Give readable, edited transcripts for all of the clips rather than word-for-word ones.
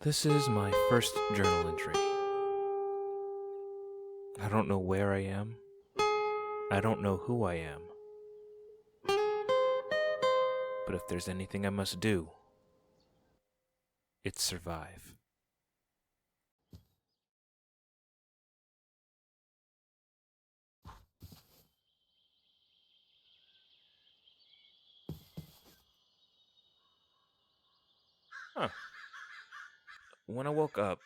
This is my first journal entry. I don't know where I am. I don't know who I am. But if there's anything I must do, it's survive. Huh. When I woke up,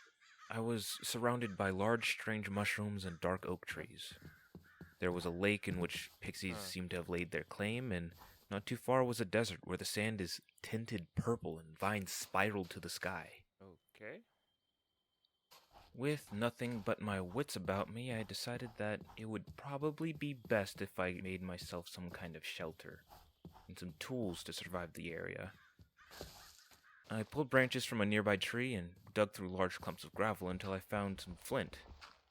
I was surrounded by large, strange mushrooms and dark oak trees. There was a lake in which pixies seemed to have laid their claim, and not too far was a desert where the sand is tinted purple and vines spiraled to the sky. Okay. With nothing but my wits about me, I decided that it would probably be best if I made myself some kind of shelter and some tools to survive the area. I pulled branches from a nearby tree and dug through large clumps of gravel until I found some flint,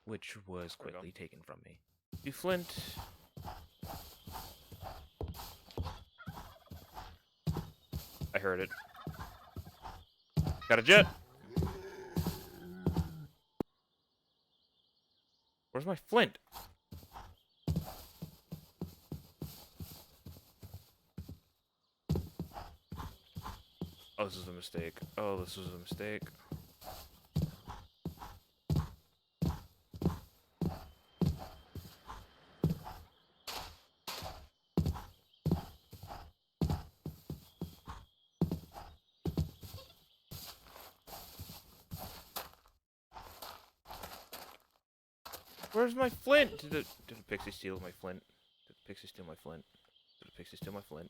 which was quickly taken from me. The flint... I heard it. Got a jet! Where's my flint? Oh, this is a mistake. Oh, this was a mistake. Where's my flint? Did a pixie steal my flint? Did a pixie steal my flint? Did a pixie steal my flint?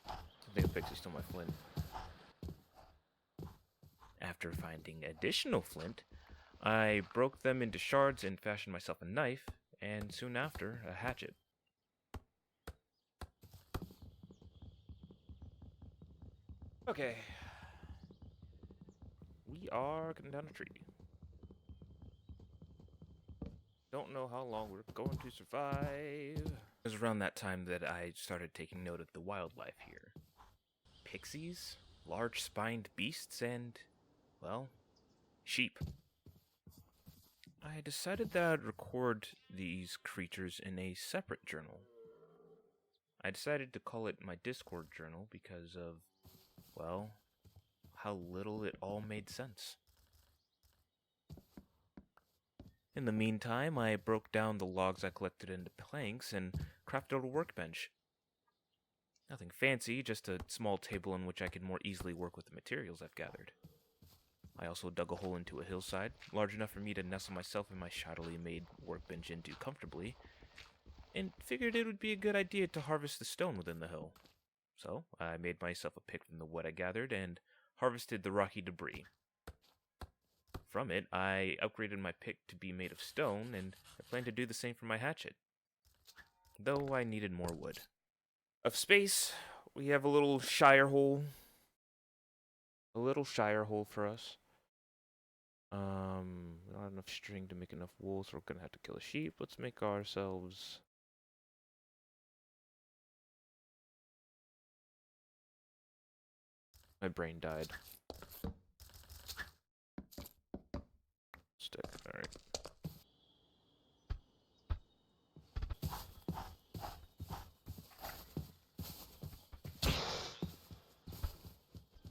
I think a pixie stole my flint. After finding additional flint, I broke them into shards and fashioned myself a knife, and soon after, a hatchet. Okay. We are cutting down a tree. Don't know how long we're going to survive. It was around that time that I started taking note of the wildlife here. Pixies, large spined beasts, and, well, sheep. I decided that I'd record these creatures in a separate journal. I decided to call it my Discord journal because of, well, how little it all made sense. In the meantime, I broke down the logs I collected into planks and crafted a workbench. Nothing fancy, just a small table on which I could more easily work with the materials I've gathered. I also dug a hole into a hillside, large enough for me to nestle myself and my shoddily made workbench into comfortably, and figured it would be a good idea to harvest the stone within the hill. So, I made myself a pick from the wood I gathered and harvested the rocky debris. From it, I upgraded my pick to be made of stone, and I plan to do the same for my hatchet, though I needed more wood. Of space, we have a little shire hole. A little shire hole for us. Not enough string to make enough wool, so we're gonna have to kill a sheep. Let's make ourselves... My brain died. Stick, alright.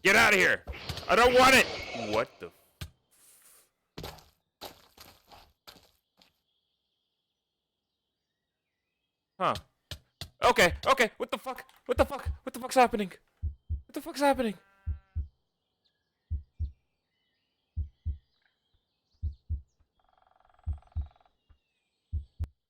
Get out of here! I don't want it! What the... Huh. Okay, okay, what the fuck? What the fuck? What the fuck's happening? What the fuck's happening?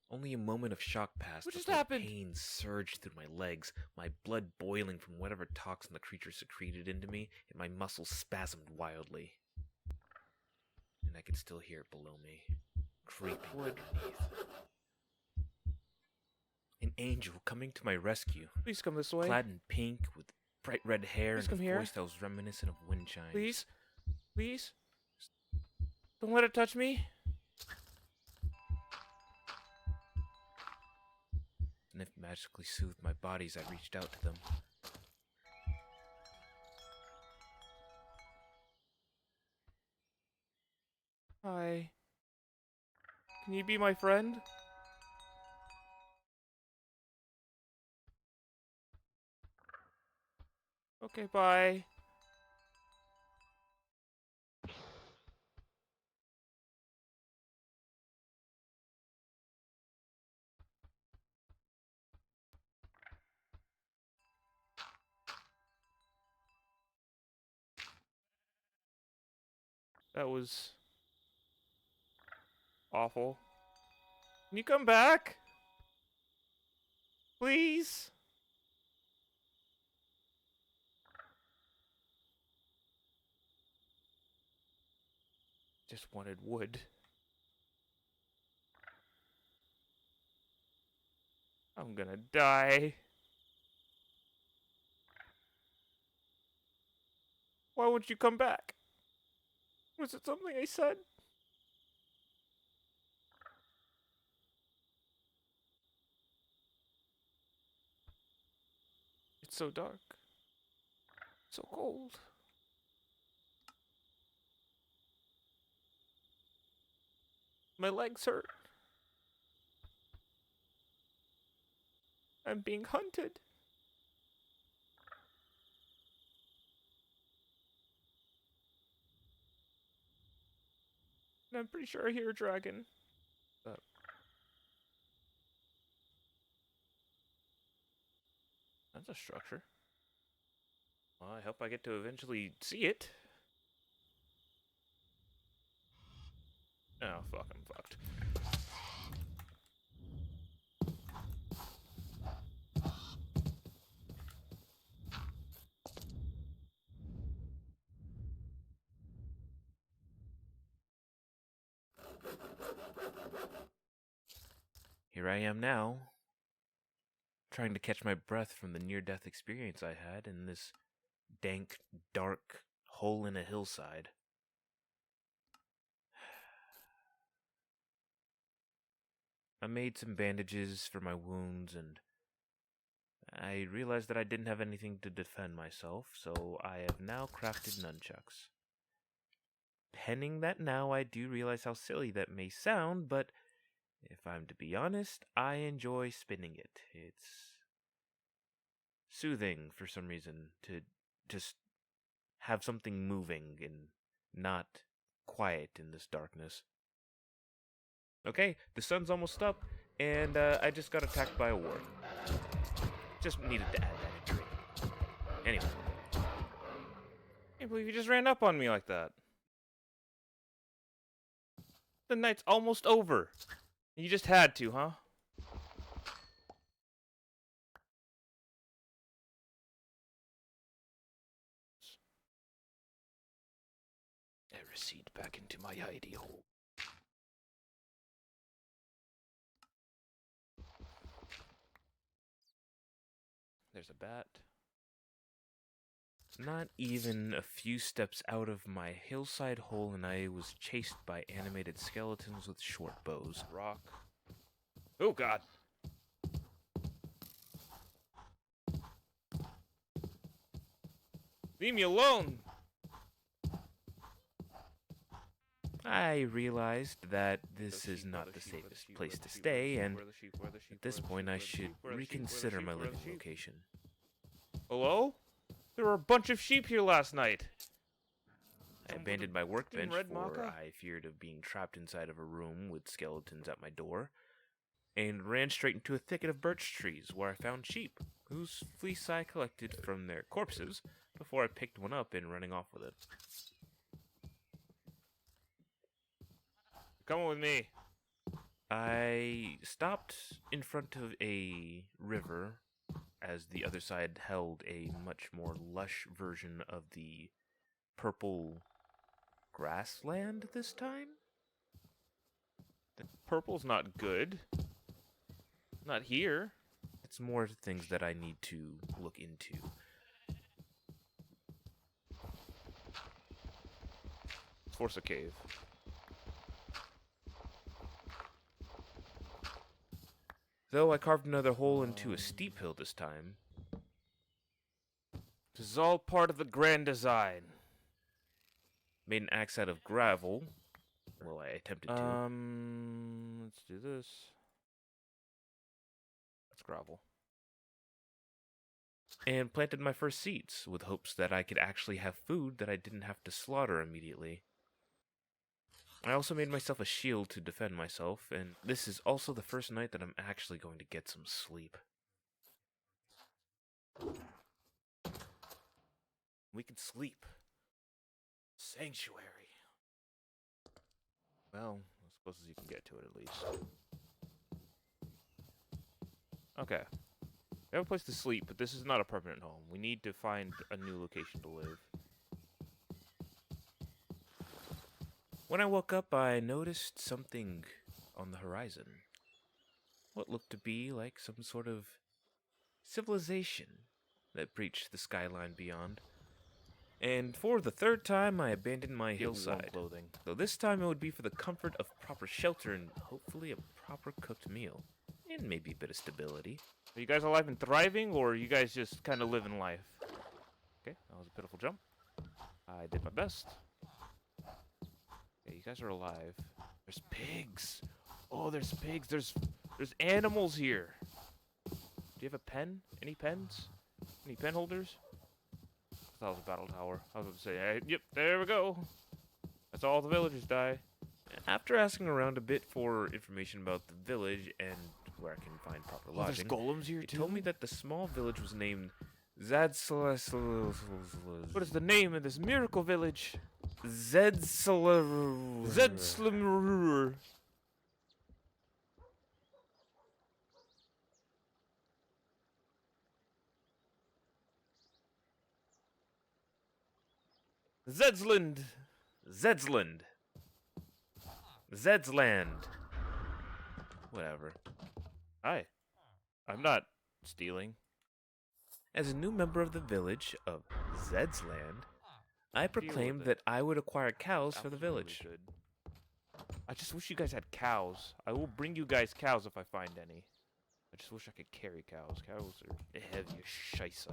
Only a moment of shock passed. What just before happened? Pain surged through my legs, my blood boiling from whatever toxin the creature secreted into me, and my muscles spasmed wildly. And I could still hear it below me, creeping underneath. An angel coming to my rescue. Please come this way. Clad in pink, with bright red hair Please and come a here. voice that was reminiscent of wind chimes. Please? Please? Don't let it touch me. And it magically soothed my body as I reached out to them. Can you be my friend? Okay, bye. That was awful. Can you come back? Please? Just wanted wood. I'm gonna die. Why won't you come back? Was it something I said? It's so dark. So cold. My legs hurt. I'm being hunted. And I'm pretty sure I hear a dragon. That's a structure. Well, I hope I get to eventually see it. Oh, fuck, I'm fucked. Here I am now, trying to catch my breath from the near-death experience I had in this dank, dark hole in a hillside. I made some bandages for my wounds, and I realized that I didn't have anything to defend myself, so I have now crafted nunchucks. Pending that now, I do realize how silly that may sound, but if I'm to be honest, I enjoy spinning it. It's soothing for some reason to just have something moving and not quiet in this darkness. Okay, the sun's almost up, and I just got attacked by a ward. Just needed to add that entry. Anyway. I can't believe you just ran up on me like that. The night's almost over. You just had to, huh? I recede back into my hidey hole. There's a bat. Not even a few steps out of my hillside hole, and I was chased by animated skeletons with short bows. Rock. Oh, God. Leave me alone! I realized that this is not the safest place to stay, and at this point I should reconsider my living location. Hello? There were a bunch of sheep here last night. I abandoned my workbench for I feared of being trapped inside of a room with skeletons at my door, and ran straight into a thicket of birch trees where I found sheep, whose fleece I collected from their corpses before I picked one up and running off with it. Come with me. I stopped in front of a river, as the other side held a much more lush version of the purple grassland this time. The purple's not good. Not here. It's more things that I need to look into. Let's force a cave. Though I carved another hole into a steep hill this time. This is all part of the grand design. Made an axe out of gravel. Well, I attempted to. Let's do this. That's gravel. And planted my first seeds with hopes that I could actually have food that I didn't have to slaughter immediately. I also made myself a shield to defend myself, and this is also the first night that I'm actually going to get some sleep. We can sleep. Sanctuary. Well, as close as you can get to it, at least. Okay. We have a place to sleep, but this is not a permanent home. We need to find a new location to live. When I woke up, I noticed something on the horizon. What looked to be like some sort of civilization that breached the skyline beyond. And for the third time, I abandoned my hillside. Clothing. Though this time it would be for the comfort of proper shelter and hopefully a proper cooked meal. And maybe a bit of stability. Are you guys alive and thriving, or are you guys just kind of living life? Okay, that was a pitiful jump. I did my best. Okay, you guys are alive. There's pigs. Oh, there's pigs. There's animals here. Do you have a pen? Any pens? Any pen holders? I thought it was a battle tower. I was about to say, hey, yep, there we go. That's all the villagers die. After asking around a bit for information about the village and where I can find proper lodging, there's golems here it too? told me that the small village was named Zadsl. What is the name of this miracle village? Zedsl. Zedslimrur. Zedsland. Zedsland. Zedsland. Whatever. Hi. I'm not stealing. As a new member of the village of Zedsland, I proclaimed it. that I would acquire cows for the Absolutely village. good. I just wish you guys had cows. I will bring you guys cows if I find any. I just wish I could carry cows. Cows are heavy as scheisse.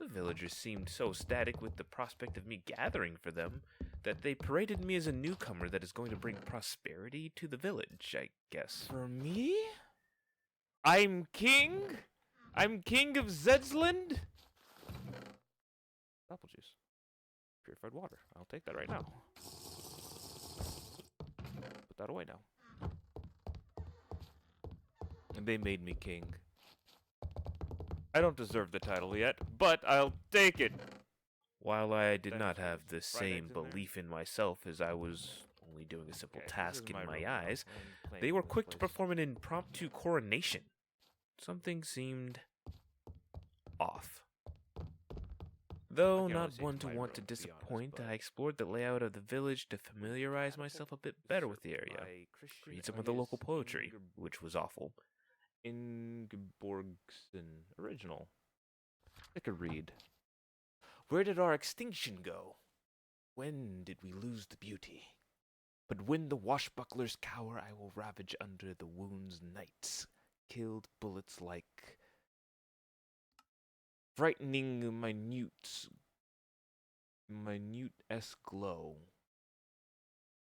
The villagers seemed so ecstatic with the prospect of me gathering for them that they paraded me as a newcomer that is going to bring prosperity to the village, I guess. For me? I'm king? I'm king of Zedsland? Apple juice. Purified water. I'll take that right now. Put that away now. And they made me king. I don't deserve the title yet, but I'll take it. While I did Then not there's have the fried same eggs in there. belief in myself as I was only doing a simple Okay, this task is in my room now. eyes, I'm claiming they were this quick to place. perform an impromptu coronation. Something seemed off. Though I can only not say one it's to my want to room, to be honest, disappoint, but- I explored the layout of the village to familiarize myself a bit better with the area. By Christian Read some of the local Elias poetry, which was awful. Ingeborgsen original. I could read. Where did our extinction go? When did we lose the beauty? But when the washbucklers cower, I will ravage under the wounds nights, killed bullets like frightening minute-esque glow.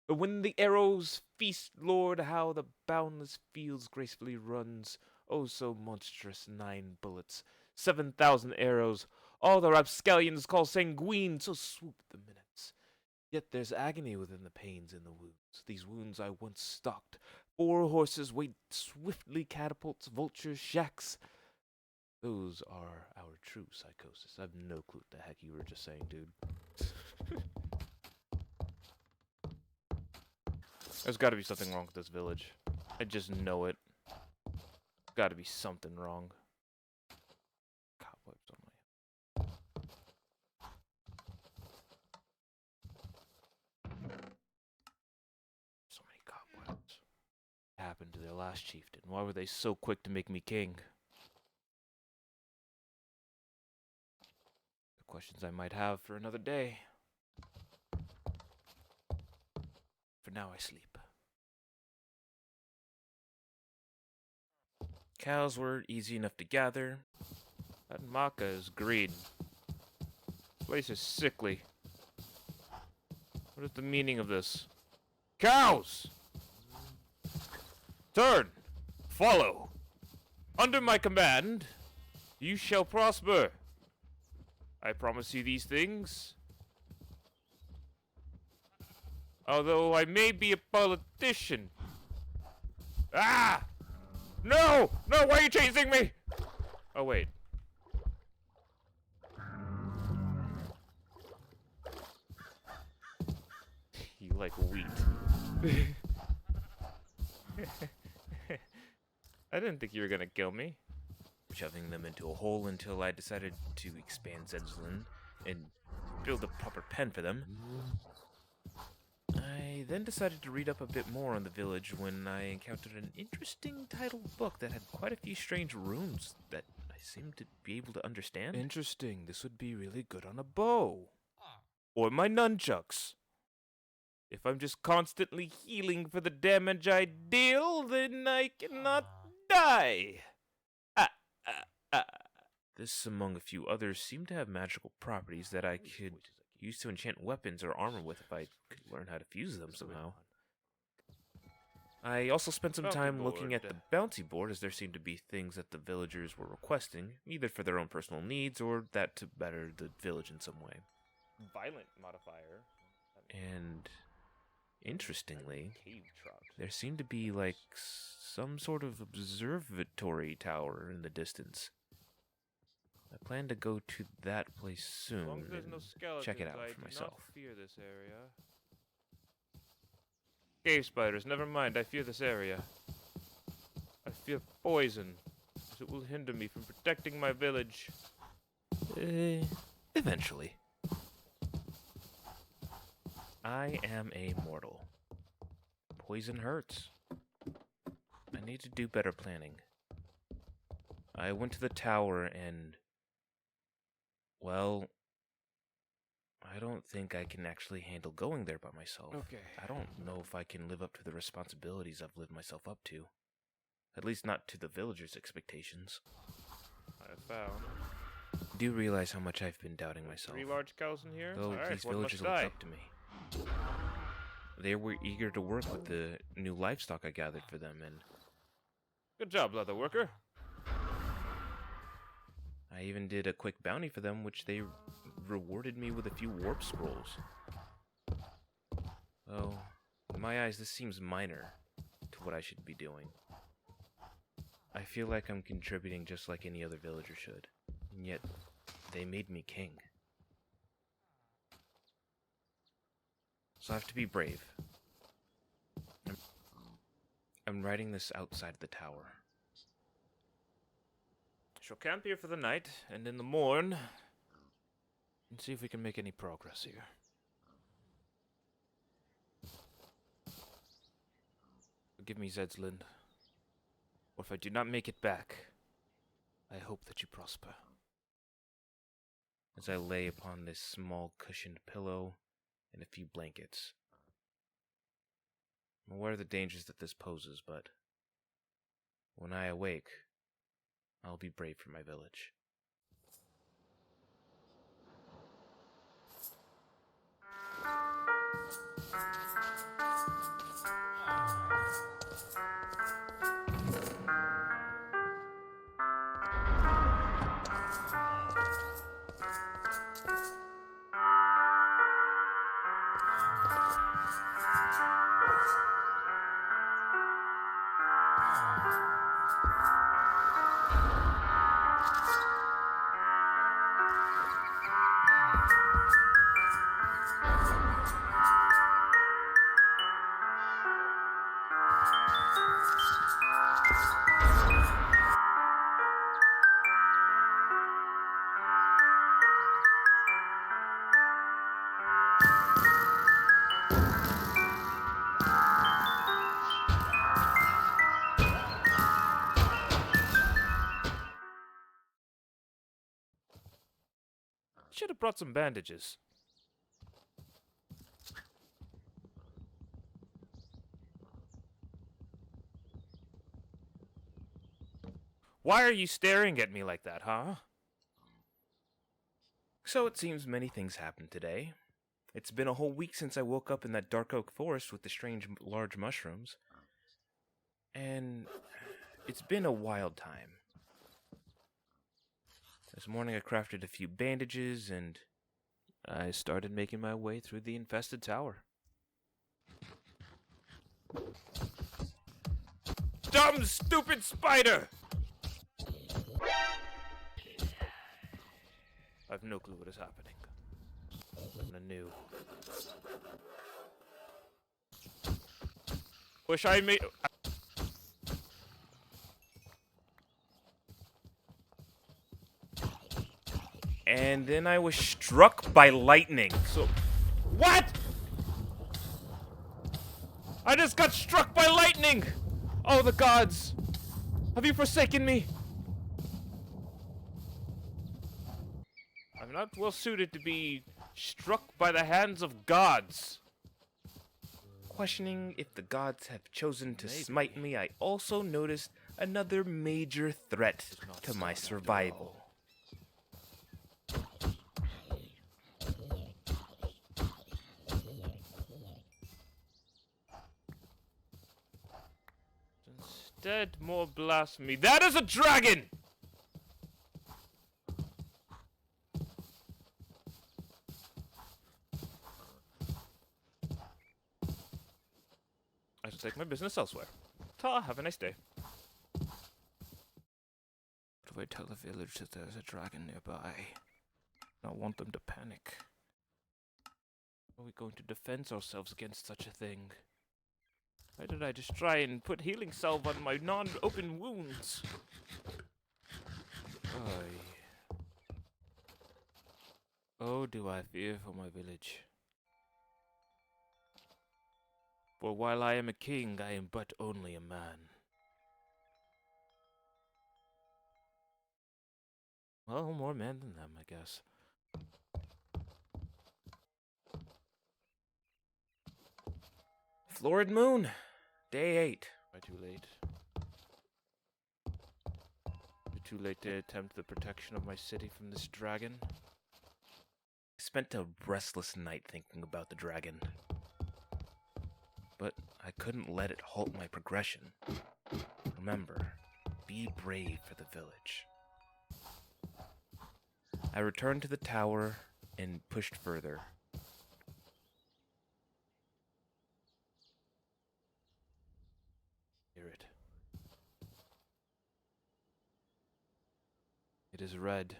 But when the arrows feast, Lord, how the boundless fields gracefully runs, oh so monstrous, 9 bullets, 7,000 arrows, all the rapscallions call sanguine, so swoop the minutes. Yet there's agony within the pains in the wounds. These wounds I once stalked. 4 horses wait swiftly, catapults, vultures, shacks. Those are our true psychosis. I have no clue what the heck you were just saying, dude. There's gotta be something wrong with this village. I just know it. Gotta be something wrong. Cobwebs on my... So many cobwebs. What happened to their last chieftain? Why were they so quick to make me king? The questions I might have for another day. For now, I sleep. Cows were easy enough to gather. That maca is green. This place is sickly. What is the meaning of this? Cows! Turn! Follow! Under my command, you shall prosper. I promise you these things. Although I may be a politician. Ah! No! No, why are you chasing me? Oh, wait. You like wheat. I didn't think you were gonna kill me. Shoving them into a hole until I decided to expand Zed's land and build a proper pen for them. I then decided to read up a bit more on the village when I encountered an interesting titled book that had quite a few strange runes that I seemed to be able to understand. Interesting. This would be really good on a bow. Or my nunchucks. If I'm just constantly healing for the damage I deal, then I cannot die. This, among a few others, seemed to have magical properties that I could use to enchant weapons or armor with if I could learn how to fuse them somehow. I also spent some time looking at the bounty board, as there seemed to be things that the villagers were requesting, either for their own personal needs or that to better the village in some way. Violent modifier. And interestingly, Cave trout. there seemed to be like some sort of observatory tower in the distance. I plan to go to that place soon and check it out for myself. I fear this area. Cave spiders, never mind, I fear this area. I fear poison, as it will hinder me from protecting my village. Eventually. I am a mortal. Poison hurts. I need to do better planning. I went to the tower and... well, I don't think I can actually handle going there by myself. Okay. I don't know if I can live up to the responsibilities I've lived myself up to. At least not to the villagers' expectations. I found I do realize how much I've been doubting myself. 3 large cows in here. Though Alright, these one villagers must look die. up to me. They were eager to work with the new livestock I gathered for them, and Good job, leather worker. I even did a quick bounty for them, which they rewarded me with a few warp scrolls. Oh, in my eyes, this seems minor to what I should be doing. I feel like I'm contributing just like any other villager should, and yet they made me king. So I have to be brave. I'm writing this outside the tower. Shall camp here for the night, and in the morn, and see if we can make any progress here. Forgive me, Zedsland. Or if I do not make it back, I hope that you prosper. As I lay upon this small cushioned pillow and a few blankets. I'm aware of the dangers that this poses, but when I awake, I'll be brave for my village. Should have brought some bandages. Why are you staring at me like that, huh? So it seems many things happened today. It's been a whole week since I woke up in that dark oak forest with the strange large mushrooms. And It's been a wild time. This morning I crafted a few bandages and I started making my way through the infested tower. Dumb, stupid spider! I've no clue what is happening. I'm new. Wish I made. And then I was struck by lightning. So. What? I just got struck by lightning! Oh, the gods! Have you forsaken me? I'm not well suited to be struck by the hands of gods. Questioning if the gods have chosen to smite me, I also noticed another major threat to my survival. Instead, more blasphemy. That is a dragon! I should take my business elsewhere. Ta, have a nice day. What do I tell the village that there's a dragon nearby? I don't want them to panic. How are we going to defend ourselves against such a thing? Why did I just try and put healing salve on my non-open wounds? Oh, do I fear for my village. For while I am a king, I am but only a man. Well, more man than them, I guess. Florid moon, day 8. Am I too late? Too late to attempt the protection of my city from this dragon? I spent a restless night thinking about the dragon. But I couldn't let it halt my progression. Remember, be brave for the village. I returned to the tower and pushed further. Hear it. It is red.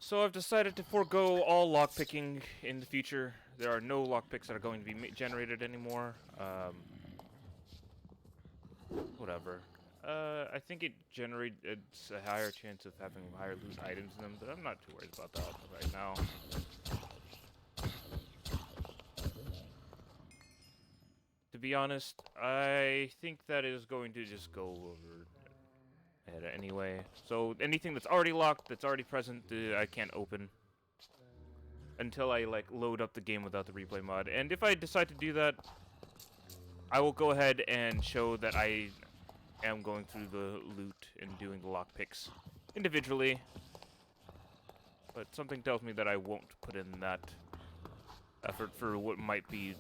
So I've decided to forego all lockpicking in the future. There are no lockpicks that are going to be generated anymore. Whatever. I think it's a higher chance of having higher loot items in them, but I'm not too worried about that right now. To be honest, I think that is going to just go over ahead anyway. So anything that's already locked, that's already present, I can't open until I load up the game without the replay mod. And if I decide to do that, I will go ahead and show that I am going through the loot and doing the lockpicks individually. But something tells me that I won't put in that effort for what might be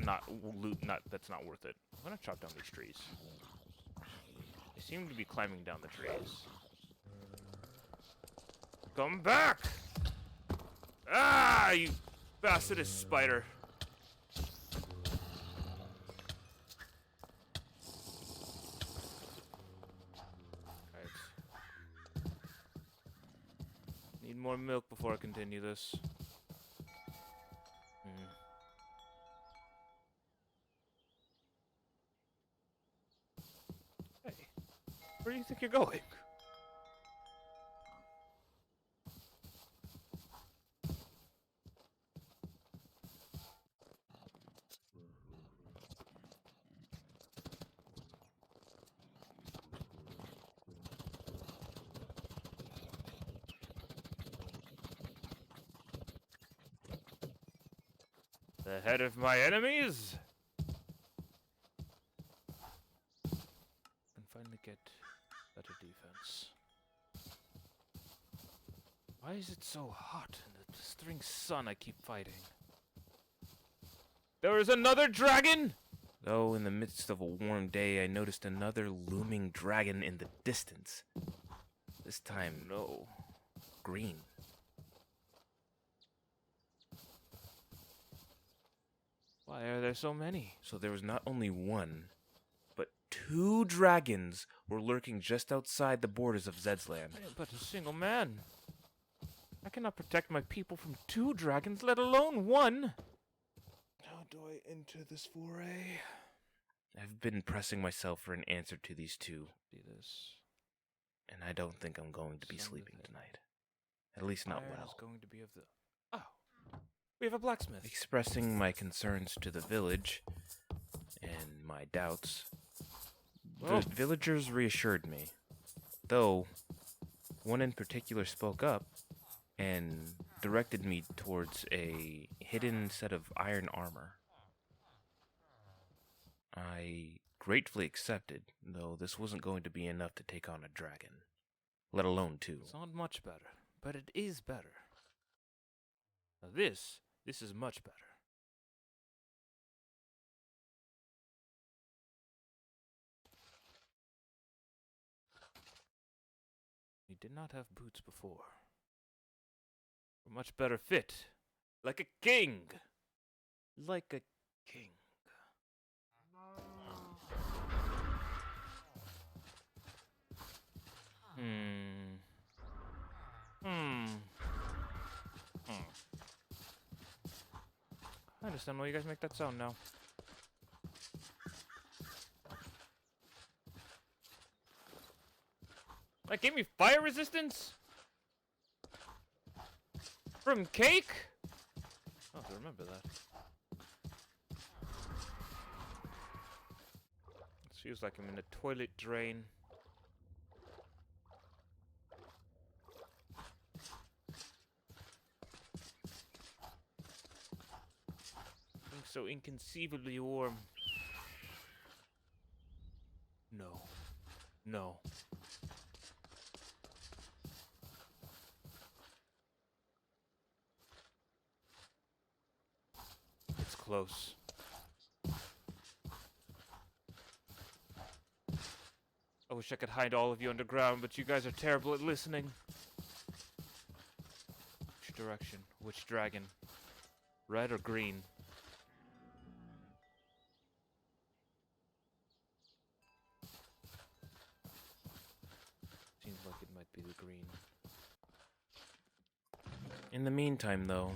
not that's not worth it. I'm gonna chop down these trees. They seem to be climbing down the trees. Come back! Ah, you bastardous spider. Alright. Need more milk before I continue this. Hey, where do you think you're going? the head of my enemies. Can finally get better defense. Why is it so hot in the blistering sun I keep fighting? There is another dragon! Though in the midst of a warm day, I noticed another looming dragon in the distance. This time, No. green. Why are there so many? So there was not only one, but 2 dragons were lurking just outside the borders of Zed's land. I am but a single man. I cannot protect my people from 2 dragons, let alone 1. How do I enter this foray? I've been pressing myself for an answer to these 2. See this. And I don't think I'm going to be Some of sleeping it. tonight. At least not Iron well. is going to be of the... Oh. We have a blacksmith. Expressing my concerns to the village and my doubts, Oh. the villagers reassured me. Though, one in particular spoke up and directed me towards a hidden set of iron armor. I gratefully accepted, though this wasn't going to be enough to take on a dragon, let alone 2. It's not much better, but it is better. Now this is much better. He did not have boots before. A much better fit. Like a king. Like a king. I understand why you guys make that sound now. That gave me fire resistance? From cake? I'll have to remember that. It feels like I'm in a toilet drain. Being so inconceivably warm. No. No. It's close. I wish I could hide all of you underground, but you guys are terrible at listening. Which direction? Which dragon? Red or green? Seems like it might be the green. In the meantime, though,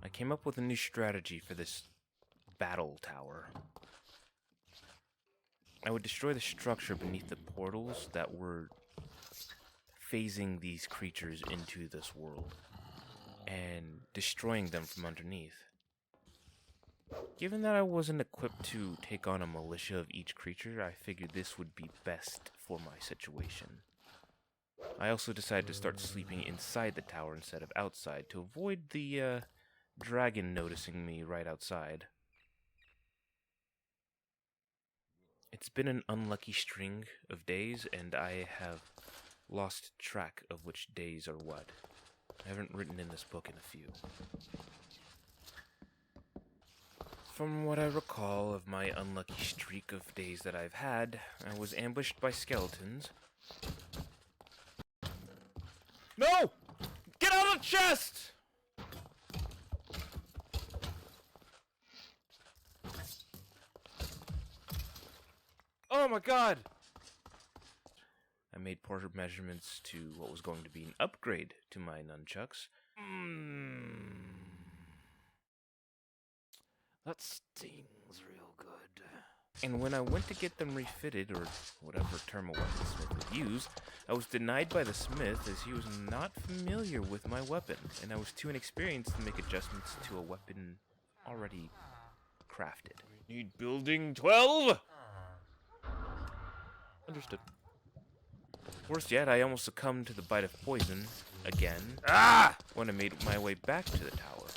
I came up with a new strategy for this battle tower. I would destroy the structure beneath the portals that were phasing these creatures into this world and destroying them from underneath. Given that I wasn't equipped to take on a militia of each creature, I figured this would be best for my situation. I also decided to start sleeping inside the tower instead of outside to avoid the dragon noticing me right outside. It's been an unlucky string of days, and I have lost track of which days are what. I haven't written in this book in a few. From what I recall of my unlucky streak of days that I've had, I was ambushed by skeletons. No! Get out of the chest! Oh my god! I made poor measurements to what was going to be an upgrade to my nunchucks. That stings real good. And when I went to get them refitted, or whatever term a weaponsmith would use, I was denied by the smith as he was not familiar with my weapon, and I was too inexperienced to make adjustments to a weapon already crafted. We need building 12! Understood. Worse yet, I almost succumbed to the bite of poison, again, when I made my way back to the tower.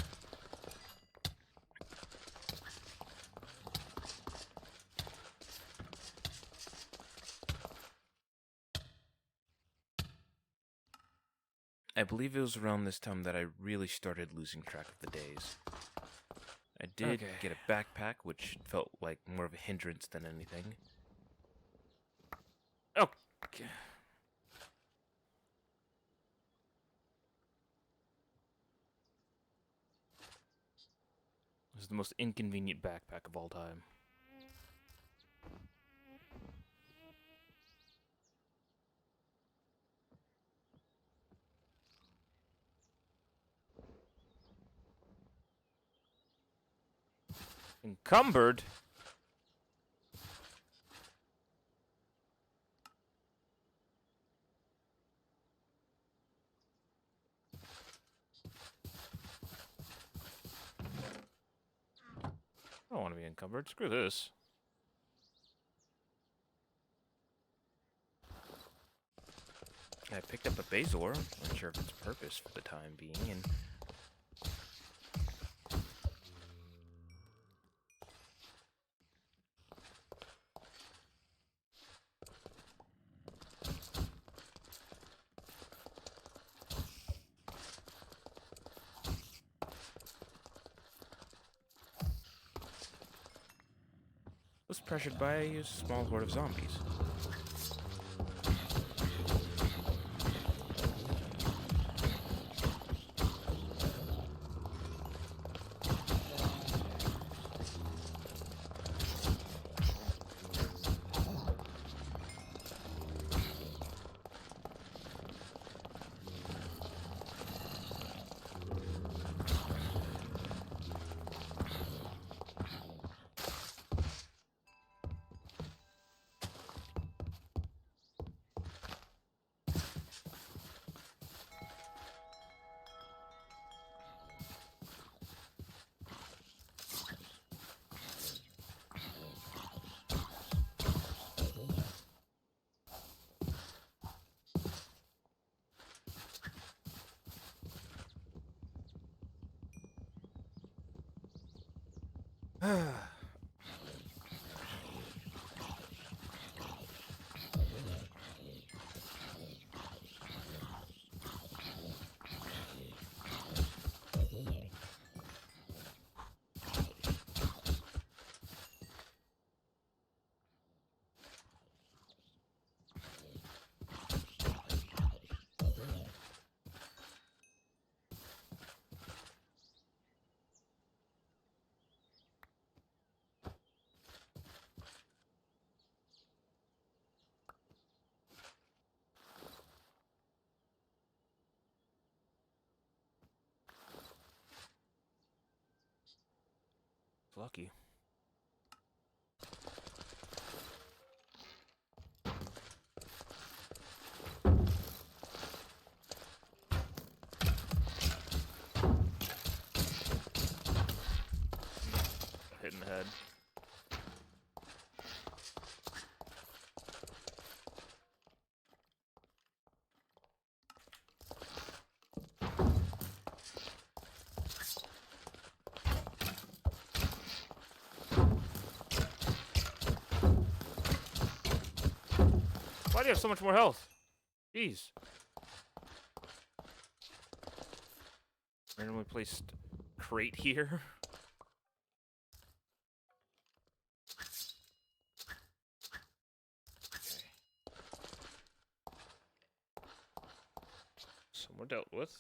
I believe it was around this time that I really started losing track of the days. I did Okay. get a backpack, which felt like more of a hindrance than anything. Okay. This is the most inconvenient backpack of all time. Encumbered? I don't want to be encumbered. Screw this. I picked up a Bazor, unsure of its purpose for the time being, and was pressured by a small horde of zombies. Lucky. Hit in the head. Why do you have so much more health? Jeez. Randomly placed crate here. Okay. Some were dealt with.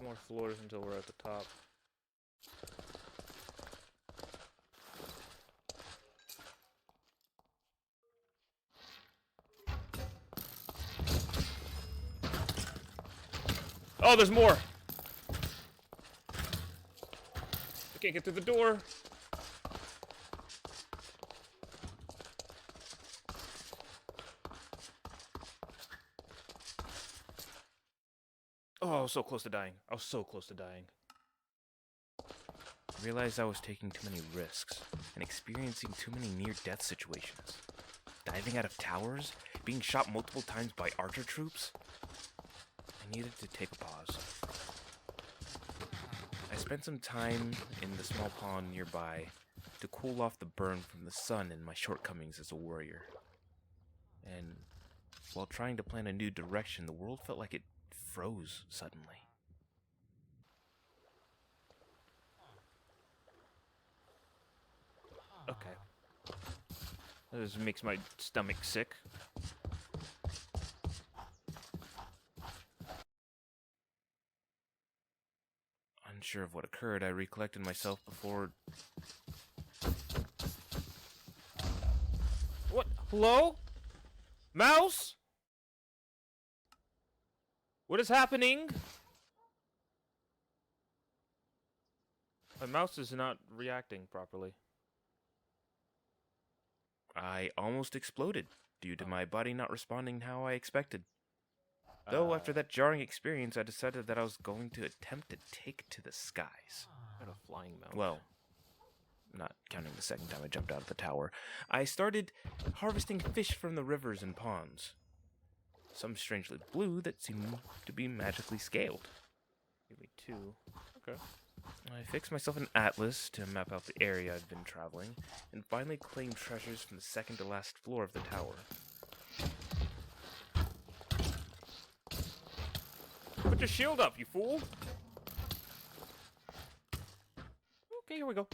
More floors until we're at the top. Oh, there's more! I can't get through the door. Oh, I was so close to dying. I was so close to dying. I realized I was taking too many risks and experiencing too many near-death situations. Diving out of towers, being shot multiple times by archer troops. I needed to take a pause. I spent some time in the small pond nearby to cool off the burn from the sun and my shortcomings as a warrior. And while trying to plan a new direction, the world felt like it froze suddenly. Okay. This makes my stomach sick. Unsure of what occurred, I recollected myself before. What? Hello? Mouse? What is happening? My mouse is not reacting properly. I almost exploded due to my body not responding how I expected. Though after that jarring experience, I decided that I was going to attempt to take to the skies. Got a flying mouse. Well, not counting the second time I jumped out of the tower. I started harvesting fish from the rivers and ponds. Some strangely blue that seemed to be magically scaled. Give me 2. Okay. I fixed myself an atlas to map out the area I'd been traveling, and finally claimed treasures from the second to last floor of the tower. Put your shield up, you fool! Okay, here we go.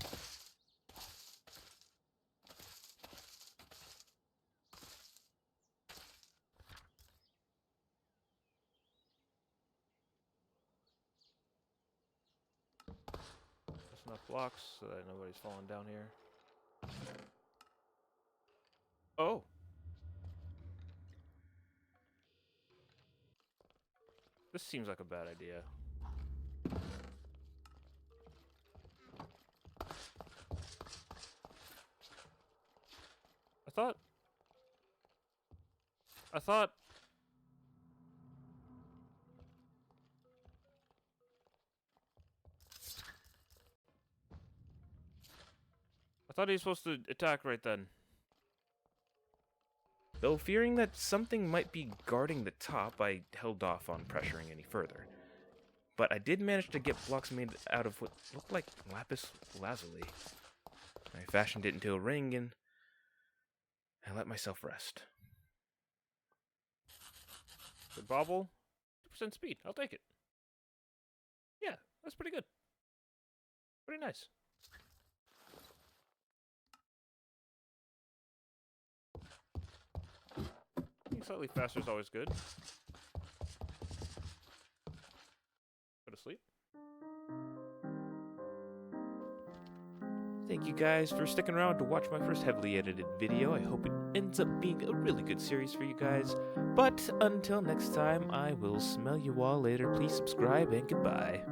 There's enough blocks so that nobody's falling down here. Oh! This seems like a bad idea. I thought he was supposed to attack right then. Though fearing that something might be guarding the top, I held off on pressuring any further. But I did manage to get blocks made out of what looked like lapis lazuli. I fashioned it into a ring and I let myself rest. Good bobble. 2% speed. I'll take it. Yeah, that's pretty good. Pretty nice. Being slightly faster is always good. Go to sleep. Thank you guys for sticking around to watch my first heavily edited video. I hope it ends up being a really good series for you guys. But until next time, I will smell you all later. Please subscribe and goodbye.